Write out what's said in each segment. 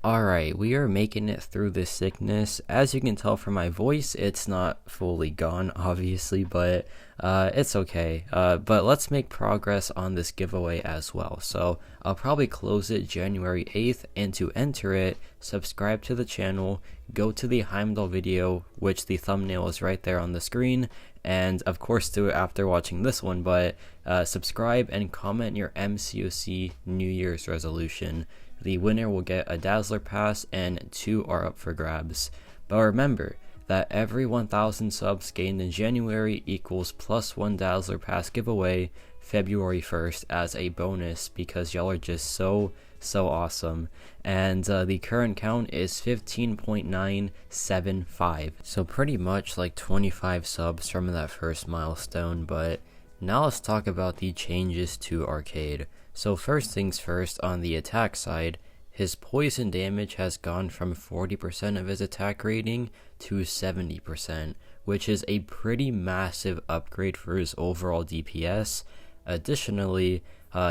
Alright, we are making it through this sickness. As you can tell from my voice, it's not fully gone, obviously, but it's okay. But let's make progress on this giveaway as well. So I'll probably close it January 8th, and to enter it, subscribe to the channel, go to the Heimdall video, which the thumbnail is right there on the screen, and of course do it after watching this one, but subscribe and comment your Mcoc New Year's resolution. The winner will get a Dazzler Pass, and 2 are up for grabs. But remember that every 1,000 subs gained in January equals +1 Dazzler Pass giveaway February 1st as a bonus, because y'all are just so awesome. And the current count is 15.975, so pretty much like 25 subs from that first milestone. But now let's talk about the changes to Arcade. So first things first, on the attack side, his poison damage has gone from 40% of his attack rating to 70%, which is a pretty massive upgrade for his overall DPS. Additionally,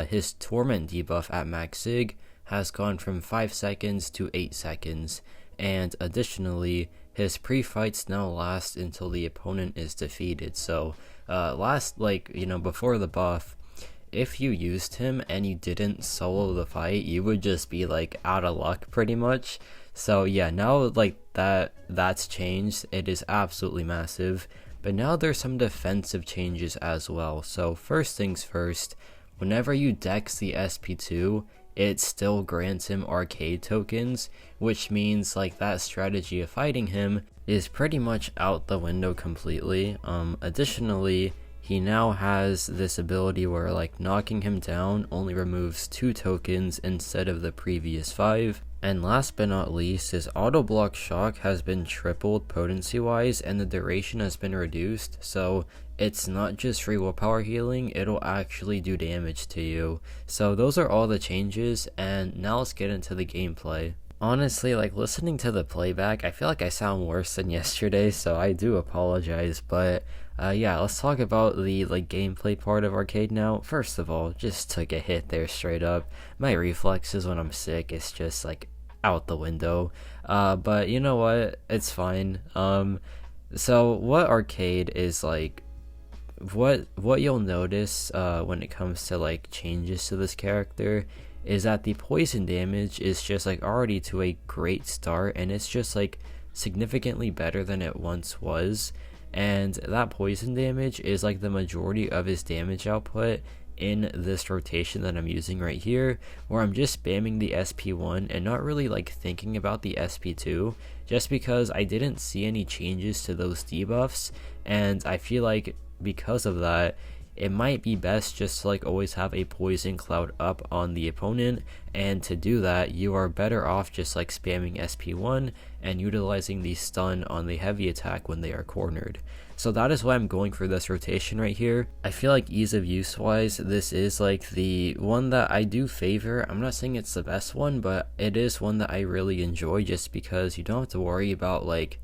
his Torment debuff at max sig has gone from 5 seconds to 8 seconds, and additionally, his pre-fights now last until the opponent is defeated. So before the buff, if you used him and you didn't solo the fight, you would just be like out of luck pretty much. So yeah, now like that's changed. It is absolutely massive. But now there's some defensive changes as well. So first things first, whenever you dex the SP2, it still grants him arcade tokens, which means like that strategy of fighting him is pretty much out the window completely. Additionally, he now has this ability where like knocking him down only removes 2 tokens instead of the previous 5. And last but not least, his auto block shock has been tripled potency wise, and the duration has been reduced, so it's not just free willpower healing, it'll actually do damage to you. So those are all the changes, and now let's get into the gameplay. Honestly, like listening to the playback, I feel like I sound worse than yesterday, so I do apologize. But yeah, let's talk about the like gameplay part of Arcade now. First of all, just took a hit there straight up. My reflexes when I'm sick, it's just like out the window. But you know what? It's fine. So what Arcade is like, what you'll notice when it comes to like changes to this character is that the poison damage is just like already to a great start, and it's just like significantly better than it once was. And that poison damage is like the majority of his damage output in this rotation that I'm using right here, where I'm just spamming the SP1 and not really like thinking about the SP2, just because I didn't see any changes to those debuffs, and I feel like because of that, it might be best just to like always have a poison cloud up on the opponent, and to do that you are better off just like spamming SP1 and utilizing the stun on the heavy attack when they are cornered. So that is why I'm going for this rotation right here. I feel like ease of use wise, this is like the one that I do favor. I'm not saying it's the best one, but it is one that I really enjoy, just because you don't have to worry about like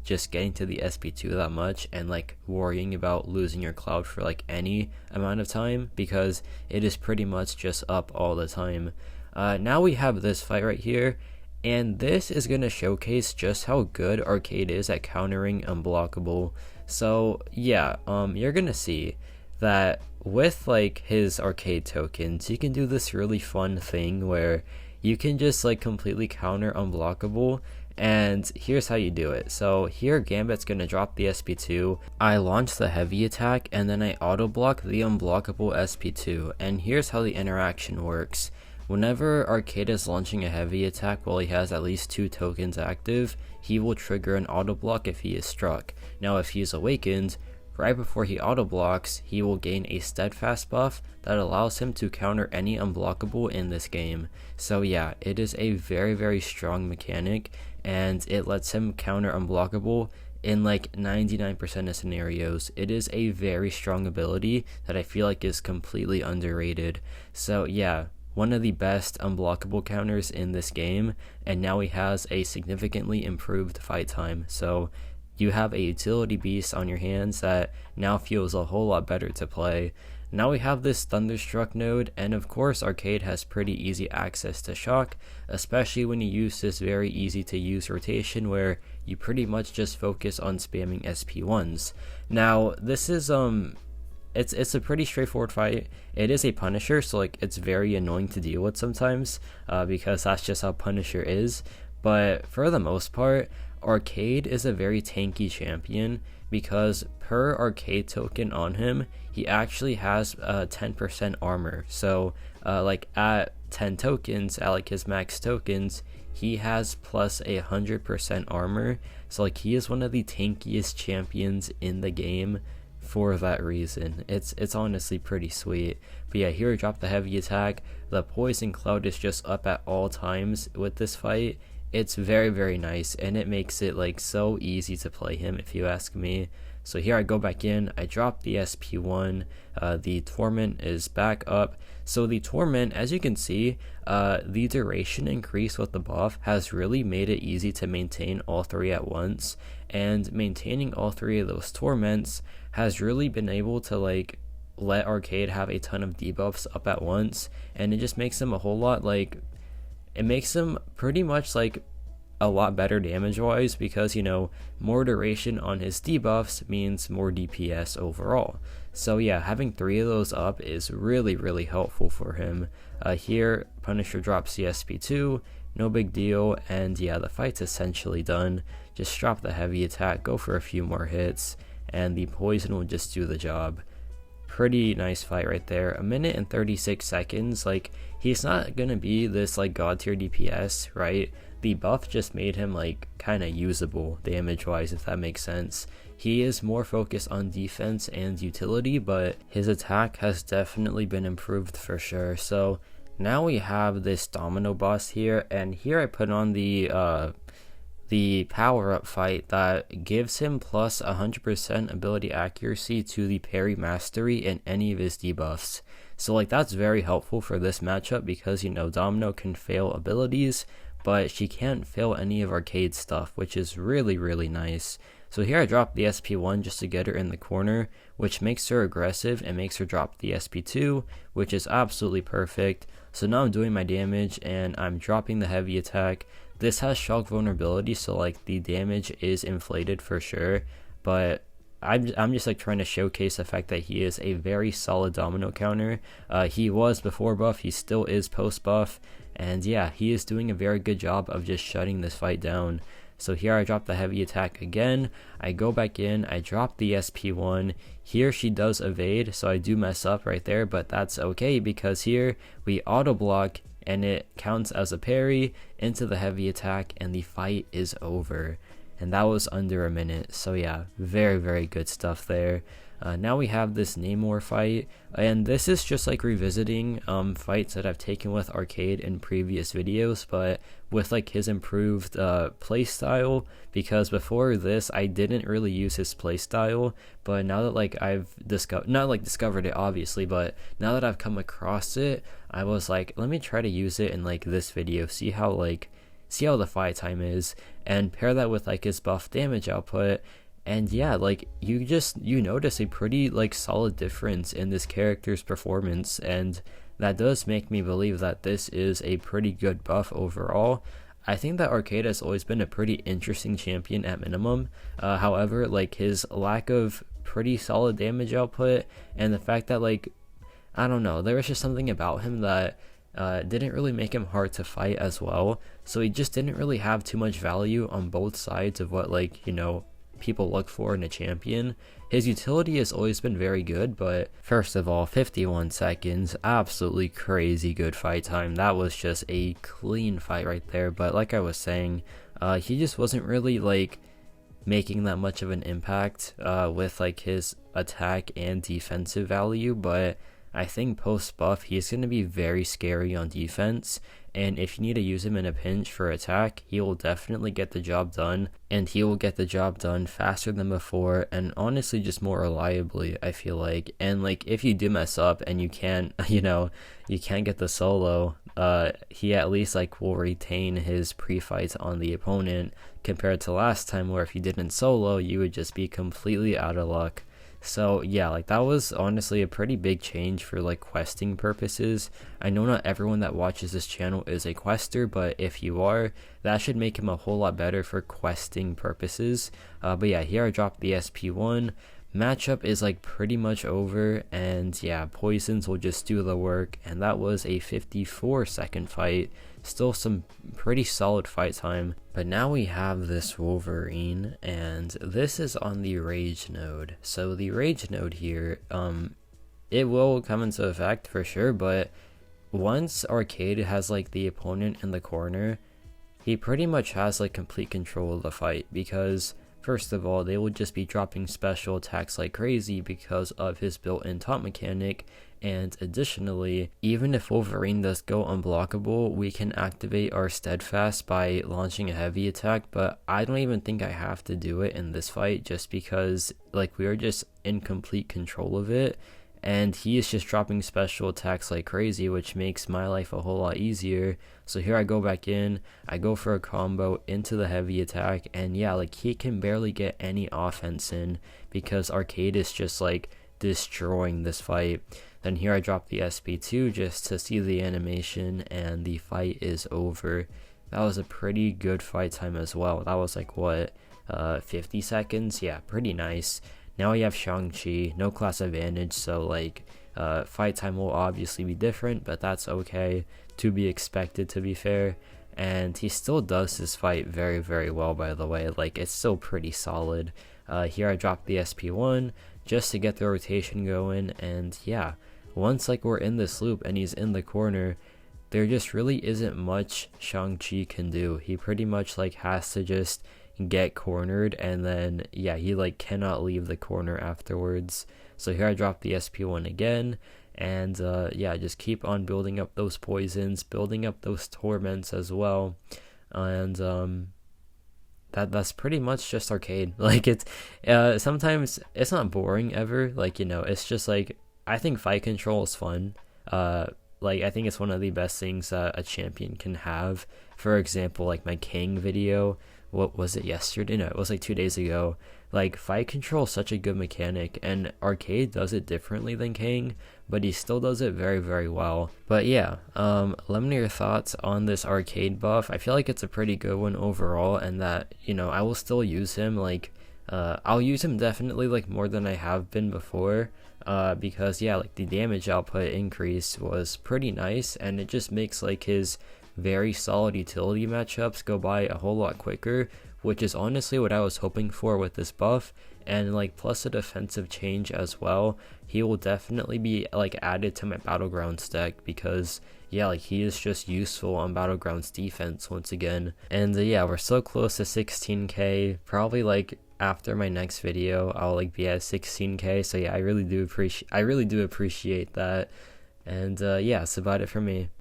just getting to the SP2 that much and like worrying about losing your cloud for like any amount of time, because it is pretty much just up all the time. Now we have this fight right here, and this is going to showcase just how good Arcade is at countering unblockable. So yeah, you're gonna see that with like his arcade tokens, you can do this really fun thing where you can just like completely counter unblockable. And here's how you do it. So here Gambit's going to drop the SP2, I launch the heavy attack, and then I auto block the unblockable SP2. And here's how the interaction works. Whenever Arcade is launching a heavy attack while he has at least 2 tokens active, he will trigger an auto block if he is struck. Now if he is awakened, right before he auto blocks, he will gain a steadfast buff that allows him to counter any unblockable in this game. So yeah, it is a very strong mechanic, and it lets him counter unblockable in like 99% of scenarios. It is a very strong ability that I feel like is completely underrated. So yeah, one of the best unblockable counters in this game, and now he has a significantly improved fight time. So you have a utility beast on your hands that now feels a whole lot better to play. Now we have this Thunderstruck node, and of course Arcade has pretty easy access to Shock, especially when you use this very easy to use rotation where you pretty much just focus on spamming SP1s. Now this is it's a pretty straightforward fight. It is a Punisher, so like it's very annoying to deal with sometimes, because that's just how Punisher is. But for the most part, Arcade is a very tanky champion because per Arcade token on him, he actually has 10% armor. So like at 10 tokens, at like his max tokens, he has plus 100% armor. So like he is one of the tankiest champions in the game for that reason. It's honestly pretty sweet. But yeah, here I drop the heavy attack. The poison cloud is just up at all times with this fight. It's very, very nice, and it makes it like so easy to play him if you ask me. So here I go back in, I drop the SP1, the Torment is back up. So the Torment, as you can see, the duration increase with the buff has really made it easy to maintain all three at once, and maintaining all three of those Torments has really been able to like let Arcade have a ton of debuffs up at once, and it just makes him a whole lot like, it makes him pretty much like a lot better damage wise, because you know, more duration on his debuffs means more DPS overall. So yeah, having three of those up is really, really helpful for him. Here Punisher drops the SP2, no big deal, and yeah, the fight's essentially done. Just drop the heavy attack, go for a few more hits, and the poison will just do the job. Pretty nice fight right there. 1 minute and 36 seconds. Like, he's not gonna be this like god tier DPS, right? The buff just made him like kind of usable damage wise, if that makes sense. He is more focused on defense and utility, but his attack has definitely been improved for sure. So now we have this Domino boss here, and here I put on the power up fight that gives him plus 100% ability accuracy to the parry mastery in any of his debuffs. So like that's very helpful for this matchup, because you know, Domino can fail abilities, but she can't fail any of Arcade's stuff, which is really, really nice. So here I drop the SP1 just to get her in the corner, which makes her aggressive and makes her drop the SP2, which is absolutely perfect. So now I'm doing my damage and I'm dropping the heavy attack. This has shock vulnerability, so like the damage is inflated for sure, but I'm just like trying to showcase the fact that he is a very solid Domino counter. He was before buff, he still is post buff, and yeah, he is doing a very good job of just shutting this fight down. So here I drop the heavy attack again, I go back in, I drop the SP1, here she does evade, so I do mess up right there, but that's okay, because here we auto block and it counts as a parry into the heavy attack, and the fight is over. And that was under a minute, so yeah, very, very good stuff there. Now we have this Namor fight, and this is just like revisiting fights that I've taken with Arcade in previous videos, but with like his improved playstyle, because before this I didn't really use his playstyle, but now that like I've discovered it obviously, but now that I've come across it, I was like, let me try to use it in like this video, see how the fight time is, and pair that with like his buff damage output. And yeah, like you notice a pretty like solid difference in this character's performance, and that does make me believe that this is a pretty good buff overall. I think that Arcade has always been a pretty interesting champion at minimum. However, like his lack of pretty solid damage output, and the fact that like, I don't know, there was just something about him that didn't really make him hard to fight as well. So he just didn't really have too much value on both sides of what, like, you know, people look for in a champion. His utility has always been very good, but first of all, 51 seconds, absolutely crazy good fight time. That was just a clean fight right there. But like I was saying, he just wasn't really like making that much of an impact with like his attack and defensive value. But I think post buff he's going to be very scary on defense, and if you need to use him in a pinch for attack, he will definitely get the job done, and he will get the job done faster than before, and honestly just more reliably, I feel like. And like if you do mess up and you can't you can't get the solo, he at least like will retain his pre-fights on the opponent, compared to last time where if you didn't solo you would just be completely out of luck. So yeah, like that was honestly a pretty big change for like questing purposes. I know not everyone that watches this channel is a quester, but if you are, that should make him a whole lot better for questing purposes. But yeah, here I dropped the SP1. Matchup is like pretty much over, and yeah, poisons will just do the work, and that was a 54-second fight. Still some pretty solid fight time. But now we have this Wolverine, and this is on the Rage node. So the Rage node here, it will come into effect for sure, but once Arcade has like the opponent in the corner, he pretty much has like complete control of the fight, because first of all, they will just be dropping special attacks like crazy because of his built-in taunt mechanic, and additionally, even if Wolverine does go unblockable, we can activate our steadfast by launching a heavy attack, but I don't even think I have to do it in this fight just because like we are just in complete control of it, and he is just dropping special attacks like crazy, which makes my life a whole lot easier. So here I go back in, I go for a combo into the heavy attack, and yeah, like he can barely get any offense in because Arcade is just like destroying this fight. Then here I drop the SP2 just to see the animation, and the fight is over. That was a pretty good fight time as well. That was like what, 50 seconds? Yeah, pretty nice. Now we have Shang-Chi, no class advantage, so like fight time will obviously be different, but that's okay, to be expected to be fair. And he still does this fight very, very well, by the way. Like it's still pretty solid. Here I dropped the SP1 just to get the rotation going, and yeah, once like we're in this loop and he's in the corner, there just really isn't much Shang-Chi can do. He pretty much like has to just get cornered, and then yeah, he like cannot leave the corner afterwards. So here I drop the SP1 again, and yeah, just keep on building up those poisons, building up those torments as well, and that's pretty much just Arcade. Like it's sometimes it's not boring ever, like it's just like I think fight control is fun. Like I think it's one of the best things that a champion can have. For example, like my King video, what was it, yesterday? No, it was like 2 days ago. Like fight control is such a good mechanic, and Arcade does it differently than King, but he still does it very, very well. But yeah, let me know your thoughts on this Arcade buff. I feel like it's a pretty good one overall, and that I will still use him. Like I'll use him definitely like more than I have been before, because yeah, like the damage output increase was pretty nice, and it just makes like his very solid utility matchups go by a whole lot quicker, which is honestly what I was hoping for with this buff. And like plus a defensive change as well, he will definitely be like added to my Battlegrounds deck, because yeah, like he is just useful on Battlegrounds defense once again. And yeah, we're so close to 16k. Probably like after my next video I'll like be at 16k, so yeah, I really do appreciate that. And yeah, that's about it for me.